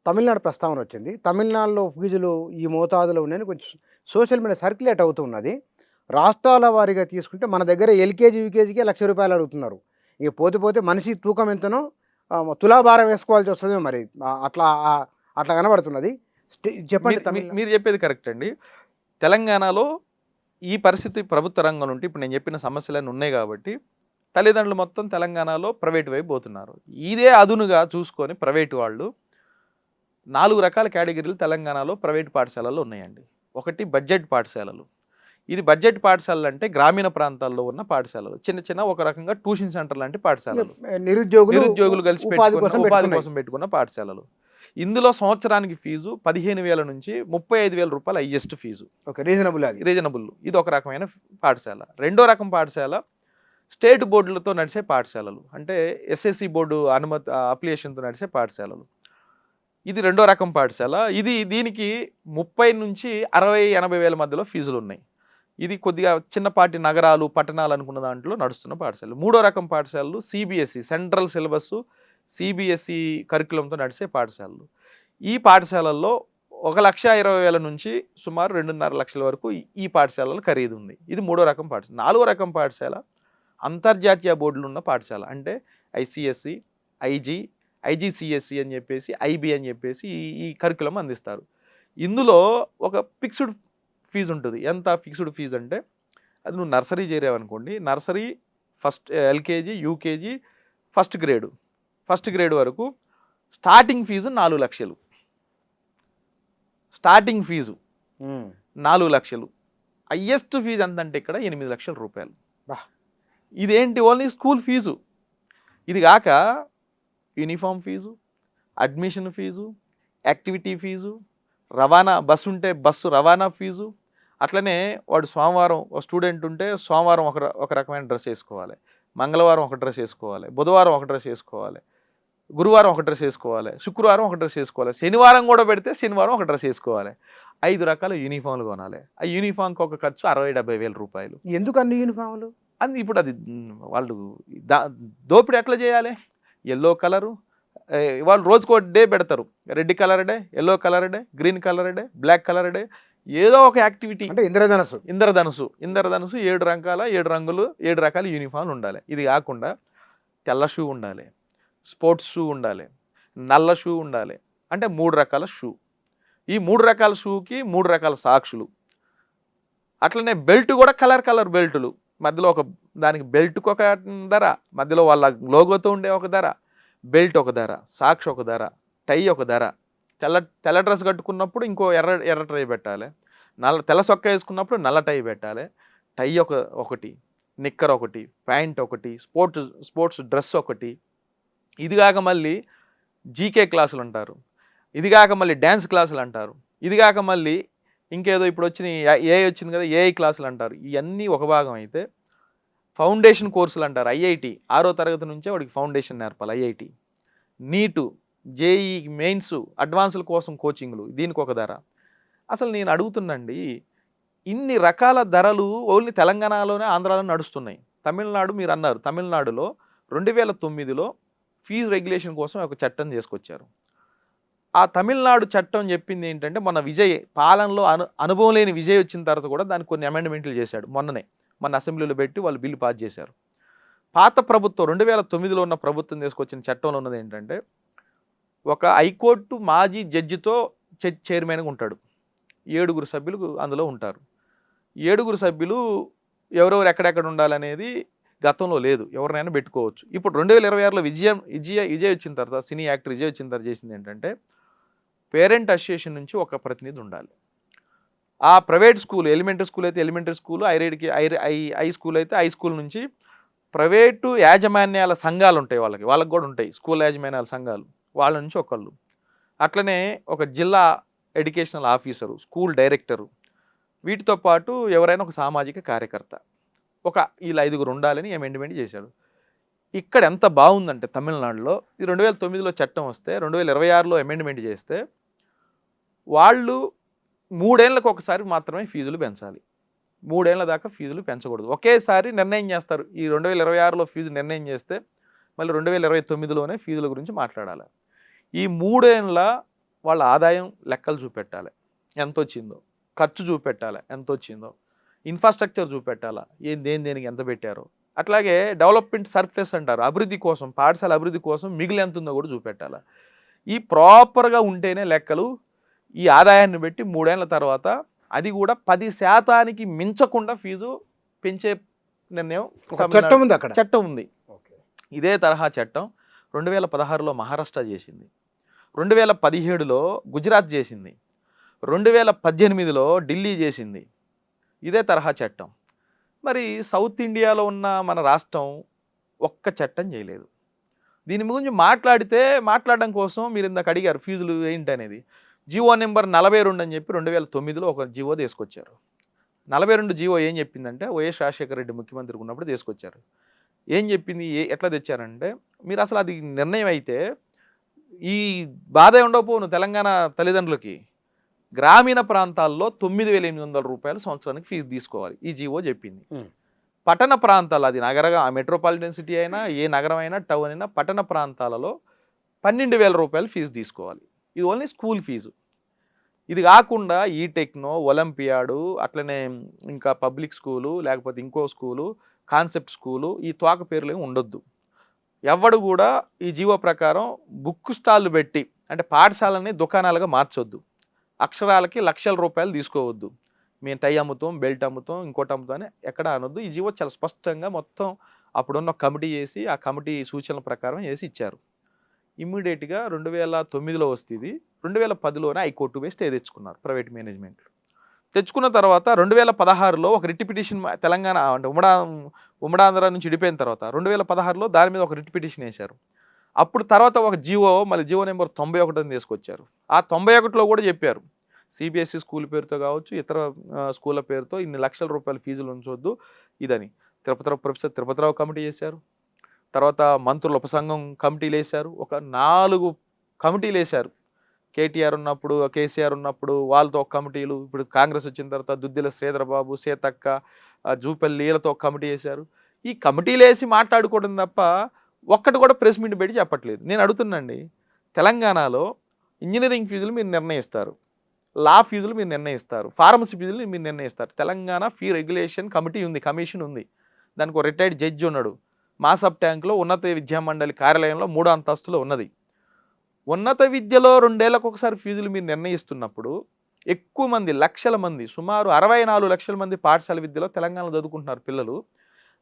తమిళనాడు ప్రస్తావన వచ్చింది. తమిళనాడులో ఫీజులు ఈ మోతాదులో ఉన్నాయని కొంచెం సోషల్ మీడియా సర్క్యులేట్ అవుతున్నది. రాష్ట్రాల వారీగా తీసుకుంటే మన దగ్గర ఎల్‌కేజీ, యూకేజీకే రూ. 1,00,000 అడుగుతున్నారు. ఇక పోతే పోతే మనిషి తూకం ఎంతనో తులాభారం వేసుకోవాల్సి వస్తదేమో మరి. అట్లా కనబడుతున్నది. చెప్పండి మీరు చెప్పేది కరెక్ట్ అండి. తెలంగాణలో ఈ పరిస్థితి ప్రభుత్వ రంగం నుండి ఇప్పుడు నేను చెప్పిన సమస్యలన్నీ ఉన్నాయి కాబట్టి తల్లిదండ్రులు మొత్తం తెలంగాణలో ప్రైవేట్ వైపు పోతున్నారు. ఇదే అదునుగా చూసుకొని ప్రైవేటు వాళ్ళు 4 రకాల కేటగిరీలు తెలంగాణలో ప్రైవేట్ పాఠశాలల్లో ఉన్నాయండి. ఒకటి బడ్జెట్ పాఠశాలలు. ఇది బడ్జెట్ పాఠశాలలు అంటే గ్రామీణ ప్రాంతాల్లో ఉన్న పాఠశాలలు. చిన్న చిన్న ఒక రకంగా ట్యూషన్ సెంటర్ లాంటి పాఠశాలలు. నిరుద్యోగులు కలిసి ఉపాధి కోసం పెట్టుకున్న పాఠశాలలు. ఇందులో సంవత్సరానికి ఫీజు 15,000 నుంచి 35,000 రూపాయలు హైయెస్ట్ ఫీజు. రీజనబుల్. ఇది ఒక రకమైన పాఠశాల. రెండో రకం పాఠశాల స్టేట్ బోర్డులతో నడిచే పాఠశాలలు. అంటే ఎస్ఎస్సి బోర్డు అనుమతి అప్లికేషన్తో నడిచే పాఠశాలలు. ఇది రెండో రకం పాఠశాల. దీనికి 30 నుంచి 60-80 వేల మధ్యలో ఫీజులు ఉన్నాయి. ఇది కొద్దిగా చిన్నపాటి నగరాలు పట్టణాలు అనుకున్న దాంట్లో నడుస్తున్న పాఠశాలలు. మూడో రకం పాఠశాలలు సిబిఎస్ఈ సెంట్రల్ సిలబస్ సిబిఎస్ఈ కరికులంతో నడిచే పాఠశాలలు. ఈ పాఠశాలల్లో 1,20,000 నుంచి సుమారు 2.5 లక్షల వరకు ఈ పాఠశాలల ఖరీదు ఉంది. ఇది మూడో రకం పాఠశాల. నాలుగో రకం పాఠశాల అంతర్జాతీయ బోర్డులు ఉన్న పాఠశాల. అంటే ఐసిఎస్సి, ఐజీసిఎస్సి అని చెప్పేసి, ఐబి అని చెప్పేసి ఈ కరికులం అందిస్తారు. ఇందులో ఒక ఫిక్స్డ్ ఫీజు ఉంటుంది. ఎంత ఫిక్స్డ్ ఫీజు అంటే అది నువ్వు నర్సరీ చేరావనుకోండి, nursery first LKG, UKG, first grade వరకు స్టార్టింగ్ ఫీజు 4 లక్షలు. స్టార్టింగ్ ఫీజు 4 లక్షలు. హయ్యెస్ట్ ఫీజు ఎంత అంటే ఇక్కడ 8 లక్షల రూపాయలు. ఇదేంటి? Only school fees. ఇది కాక uniform fees, admission fees, activity fees, రవాణా బస్సు ఉంటే బస్సు రవాణా ఫీజు. అట్లనే వాడు సోమవారం ఒక స్టూడెంట్ ఉంటే సోమవారం ఒక రకమైన డ్రెస్ వేసుకోవాలి, మంగళవారం ఒక డ్రెస్ వేసుకోవాలి, బుధవారం ఒక డ్రెస్ వేసుకోవాలి, గురువారం ఒక డ్రెస్ వేసుకోవాలి, శుక్రవారం ఒక డ్రెస్ వేసుకోవాలి, శనివారం కూడా పెడితే శనివారం ఒక డ్రెస్ వేసుకోవాలి. 5 రకాల యూనిఫామ్లు కొనాలి. ఆ యూనిఫామ్కి ఒక ఖర్చు 60-70 వేల రూపాయలు. ఎందుకు అన్ని యూనిఫామ్లు? ఇప్పుడు అది వాళ్ళు దోపిడీ ఎట్లా చేయాలి? ఎల్లో కలరు వాళ్ళు రోజుకో డే పెడతారు. Red colour day, yellow colour day, green colour day, black colour day, ఏదో ఒక యాక్టివిటీ. అంటే ఇంద్రధనుసు 7 రంగులు 7 రకాల యూనిఫామ్లు ఉండాలి. ఇది కాకుండా తెల్ల షూ ఉండాలి, స్పోర్ట్స్ షూ ఉండాలి, నల్ల షూ ఉండాలి. అంటే 3 రకాల షూ. ఈ 3 రకాల షూకి 3 రకాల సాక్షులు. అట్లనే బెల్ట్ కూడా కలర్ బెల్టులు. మధ్యలో దానికి బెల్ట్కి ఒక ధర, మధ్యలో వాళ్ళ లోగోతో ఉండే ఒక ధర, బెల్ట్ ఒక ధర, సాక్షి ఒక ధర, టై ఒక ధర. తెల్ల డ్రెస్ కట్టుకున్నప్పుడు ఇంకో ఎర్ర టై పెట్టాలి, తెల్ల సొక్క వేసుకున్నప్పుడు నల్ల టై పెట్టాలి, టై ఒకటి, నిక్కర్ ఒకటి, ప్యాంట్ ఒకటి, స్పోర్ట్స్ డ్రెస్ ఒకటి. ఇది కాక మళ్ళీ జీకే క్లాసులు అంటారు, ఇది కాక మళ్ళీ డ్యాన్స్ క్లాసులు అంటారు, ఇది కాక మళ్ళీ ఇంకేదో ఇప్పుడు ఏఐ వచ్చింది కదా, ఏఐ క్లాసులు అంటారు. ఇవన్నీ ఒక భాగం అయితే ఫౌండేషన్ కోర్సులు అంటారు. ఐఐటి 6వ తరగతి నుంచే వాడికి ఫౌండేషన్ నేర్పాలి. ఐఐటి, నీటు, జేఈ మెయిన్స్, అడ్వాన్సుల కోసం కోచింగ్లు, దీనికి ఒక ధర. అసలు నేను అడుగుతున్నాండి, ఇన్ని రకాల ధరలు ఓన్లీ తెలంగాణలోనే ఆంధ్రాలో నడుస్తున్నాయి. తమిళనాడు మీరు అన్నారు, తమిళనాడులో 2009లో ఫీజు రెగ్యులేషన్ కోసం ఒక చట్టం చేసుకొచ్చారు. ఆ తమిళనాడు చట్టం చెప్పింది ఏంటంటే, మొన్న విజయ్ పాలనలో అనుభవం లేని విజయ్ వచ్చిన తర్వాత కూడా దానికి కొన్ని అమెండ్మెంట్లు చేశాడు. మొన్న అసెంబ్లీలో పెట్టి వాళ్ళు బిల్లు పాస్ చేశారు. పాత ప్రభుత్వం 2009లో ఉన్న ప్రభుత్వం తీసుకొచ్చిన చట్టంలో ఉన్నది ఏంటంటే, ఒక హైకోర్టు మాజీ జడ్జితో చైర్మన్గా ఉంటాడు. 7 సభ్యులు అందులో ఉంటారు. 7 సభ్యులు ఎవరెవరు ఎక్కడెక్కడ ఉండాలనేది గతంలో లేదు, ఎవరినైనా పెట్టుకోవచ్చు. ఇప్పుడు 2026లో విజయ్ వచ్చిన తర్వాత, సినీ యాక్టర్ విజయ్ వచ్చిన తర్వాత చేసింది ఏంటంటే, పేరెంట్ అసోసియేషన్ నుంచి ఒక ప్రతినిధి ఉండాలి. ఆ ప్రైవేట్ స్కూల్, ఎలిమెంటరీ స్కూల్ అయితే ఎలిమెంటరీ స్కూల్, హై స్కూల్ అయితే హై స్కూల్ నుంచి ప్రైవేటు యాజమాన్యాల సంఘాలు ఉంటాయి, వాళ్ళకి కూడా ఉంటాయి స్కూల్ యాజమాన్యాల సంఘాలు, వాళ్ళ నుంచి ఒకళ్ళు. అట్లనే ఒక జిల్లా ఎడ్యుకేషనల్ ఆఫీసరు, స్కూల్ డైరెక్టరు, వీటితో పాటు ఎవరైనా ఒక సామాజిక కార్యకర్త, వీళ్ళు 5 ఉండాలని అమెండ్మెంట్ చేశాడు. ఇక్కడ ఎంత బాగుందంటే తమిళనాడులో ఇది 2009లో చట్టం వస్తే 2026లో అమెండ్మెంట్ చేస్తే వాళ్ళు 3 ఏళ్ళకు ఒకసారి మాత్రమే ఫీజులు పెంచాలి. 3 ఏళ్ల దాకా ఫీజులు పెంచకూడదు. ఒకేసారి నిర్ణయం చేస్తారు. ఈ 2026లో ఫీజు నిర్ణయం చేస్తే మళ్ళీ 2029లోనే ఫీజుల గురించి మాట్లాడాలి. ఈ 3 ఏళ్ళ వాళ్ళ ఆదాయం లెక్కలు చూపెట్టాలి, ఎంత వచ్చిందో, ఖర్చు చూపెట్టాలి, ఎంత వచ్చిందో, ఇన్ఫ్రాస్ట్రక్చర్ చూపెట్టాలా, దేనికి ఎంత పెట్టారో. అట్లాగే డెవలప్మెంట్ సర్ప్లస్ అంటారు, అభివృద్ధి కోసం, పాఠశాల అభివృద్ధి కోసం మిగిలి ఎంత ఉందో కూడా చూపెట్టాలి. ఈ ప్రాపర్గా ఉంటేనే లెక్కలు ఈ ఆదాయాన్ని బట్టి 3 ఏళ్ల తర్వాత అది కూడా 10% మించకుండా ఫీజు పెంచే నిర్ణయం చట్టం ఉంది అక్కడ. చట్టం ఉంది. ఇదే తరహా చట్టం 2016లో మహారాష్ట్ర చేసింది, 2017లో గుజరాత్ చేసింది, 2018లో ఢిల్లీ చేసింది ఇదే తరహా చట్టం. మరి సౌత్ ఇండియాలో ఉన్న మన రాష్ట్రం ఒక్క చట్టం చేయలేదు. దీని గురించి మాట్లాడడం కోసం మీరు ఇందాక అడిగారు ఫీజులు ఏంటి అనేది. జీవో నెంబర్ 42 అని చెప్పి 2009లో ఒక జీవో తీసుకొచ్చారు. 42 జీవో ఏం చెప్పిందంటే, వైఎస్ రాజశేఖర రెడ్డి ముఖ్యమంత్రి ఉన్నప్పుడు తీసుకొచ్చారు. ఏం చెప్పింది, ఎట్లా తెచ్చారంటే, మీరు అసలు అది నిర్ణయం అయితే ఈ బాధ ఉండకపోను తెలంగాణ తల్లిదండ్రులకి, గ్రామీణ ప్రాంతాల్లో 9,800 రూపాయలు సంవత్సరానికి ఫీజు తీసుకోవాలి ఈ జీవో చెప్పింది. పట్టణ ప్రాంతాలు, అది మెట్రోపాలిటన్ సిటీ అయినా, ఏ నగరం అయినా, టౌన్ అయినా, పట్టణ ప్రాంతాలలో 12,000 రూపాయలు ఫీజు తీసుకోవాలి. ఇది ఓన్లీ స్కూల్ ఫీజు. ఇది కాకుండా ఈటెక్నో, ఒలింపియాడు, అట్లనే ఇంకా పబ్లిక్ స్కూలు, లేకపోతే ఇంకో స్కూలు, కాన్సెప్ట్ స్కూలు, ఈ తోక పేర్లు ఏమి ఉండొద్దు. ఎవడు కూడా ఈ జీవో ప్రకారం బుక్ స్టాళ్ళు పెట్టి, అంటే పాఠశాలని దుకాణాలుగా మార్చొద్దు, అక్షరాలకి లక్షల రూపాయలు తీసుకోవద్దు, మేము టై అమ్ముతాం, బెల్ట్ అమ్ముతాం, ఇంకోటి అమ్ముతాం అని ఎక్కడ అనొద్దు. ఈ జీవో చాలా స్పష్టంగా మొత్తం అప్పుడున్న కమిటీ చేసి, ఆ కమిటీ సూచనల ప్రకారం వేసి ఇచ్చారు. ఇమ్మీడియట్గా 2009లో వస్తుంది, 2010లోనే హైకోర్టు వేసి స్టే తెచ్చుకున్నారు ప్రైవేట్ మేనేజ్మెంట్. తెచ్చుకున్న తర్వాత 2016లో ఒక రిట్ పిటిషన్ తెలంగాణ అంటే ఉమ్మడాంధ్ర నుంచి విడిపోయిన తర్వాత 2016లో దాని మీద ఒక రిట్ పిటిషన్ వేశారు. అప్పుడు తర్వాత ఒక జీవో, మళ్ళీ జీవో నెంబర్ 91 తీసుకొచ్చారు. ఆ 91లో కూడా చెప్పారు, సిబిఎస్ఈ స్కూల్ పేరుతో కావచ్చు, ఇతర స్కూళ్ళ పేరుతో ఇన్ని లక్షల రూపాయల ఫీజులు ఉంచొద్దు ఇదని. ప్రొఫెసర్ తిరుపతిరావు కమిటీ చేశారు, తర్వాత మంత్రుల ఉపసంఘం కమిటీలు వేశారు, ఒక 4 కమిటీలు వేశారు. కేటీఆర్ ఉన్నప్పుడు, కేసీఆర్ ఉన్నప్పుడు వాళ్ళతో ఒక కమిటీలు, ఇప్పుడు కాంగ్రెస్ వచ్చిన తర్వాత దుద్దిల శ్రీధర్ బాబు, సీతక్క, జూపల్లి వీళ్ళతో ఒక కమిటీ వేశారు. ఈ కమిటీలు వేసి మాట్లాడుకోవడం తప్ప ఒక్కటి కూడా ప్రెస్ మీట్ పెట్టి చెప్పట్లేదు. నేను అడుగుతున్నాండి, తెలంగాణలో ఇంజనీరింగ్ ఫీజులు మీరు నిర్ణయిస్తారు, లా ఫీజులు మీరు నిర్ణయిస్తారు, ఫార్మసీ ఫీజులు మీరు నిర్ణయిస్తారు. తెలంగాణ ఫీ రెగ్యులేషన్ కమిటీ ఉంది, కమిషన్ ఉంది, దానికి ఒక రిటైర్డ్ జడ్జి ఉన్నాడు. మాసబ్ ట్యాంక్లో ఉన్నత విద్యామండలి కార్యాలయంలో 3వ అంతస్తులో ఉన్నది. ఉన్నత విద్యలో 2 ఏళ్లకు ఒకసారి ఫీజులు మీరు నిర్ణయిస్తున్నప్పుడు ఎక్కువ మంది, లక్షల మంది, సుమారు 64 లక్షల మంది పాఠశాల విద్యలో తెలంగాణలో చదువుకుంటున్నారు పిల్లలు.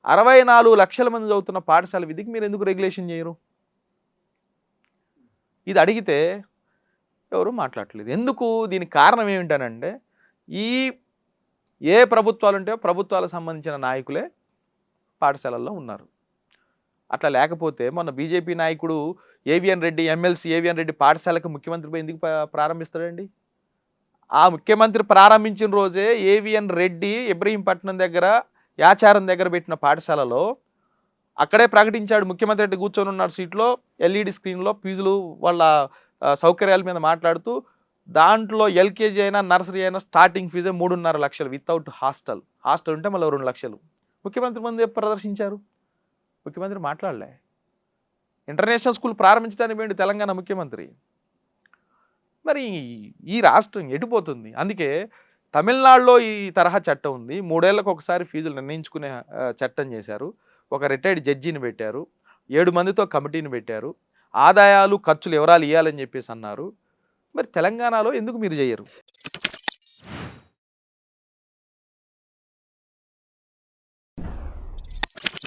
64 లక్షల మంది చదువుతున్న పాఠశాల విద్యకి మీరు ఎందుకు రెగ్యులేషన్ చేయరు? ఇది అడిగితే ఎవరు మాట్లాడట్లేదు. ఎందుకు? దీనికి కారణం ఏమిటనంటే, ఏ ప్రభుత్వాలు ఉంటే ప్రభుత్వాలకు సంబంధించిన నాయకులే పాఠశాలల్లో ఉన్నారు. అట్లా లేకపోతే మొన్న బీజేపీ నాయకుడు AVN Reddy, MLC AVN Reddy పాఠశాలకు ముఖ్యమంత్రిపై ఎందుకు ప్రారంభిస్తాడండి? ఆ ముఖ్యమంత్రి ప్రారంభించిన రోజే ఏవిఎన్ రెడ్డి ఇబ్రహీంపట్నం దగ్గర, యాచారం దగ్గర పెట్టిన పాఠశాలలో అక్కడే ప్రకటించాడు. ముఖ్యమంత్రి రెడ్డి కూర్చొని ఉన్నాడు సీట్లో, ఎల్ఈడి స్క్రీన్లో ఫీజులు వాళ్ళ సౌకర్యాల మీద మాట్లాడుతూ, దాంట్లో ఎల్కేజీ అయినా నర్సరీ అయినా స్టార్టింగ్ ఫీజే 3.5 లక్షలు వితౌట్ హాస్టల్ ఉంటే మళ్ళీ 2 లక్షలు. ముఖ్యమంత్రి ముందు ప్రదర్శించారు, ముఖ్యమంత్రి మాట్లాడలే. ఇంటర్నేషనల్ స్కూల్ ప్రారంభించడానికి వేండి తెలంగాణ ముఖ్యమంత్రి. మరి ఈ రాష్ట్రం ఎటుపోతుంది? అందుకే తమిళనాడులో ఈ తరహా చట్టం ఉంది. 3 ఏళ్లకు ఒకసారి ఫీజులు నిర్ణయించుకునే చట్టం చేశారు. ఒక రిటైర్డ్ జడ్జిని పెట్టారు, 7 మందితో కమిటీని పెట్టారు, ఆదాయాలు ఖర్చులు వివరాలు ఇవ్వాలని చెప్పేసి అన్నారు. మరి తెలంగాణలో ఎందుకు మీరు చేయరు?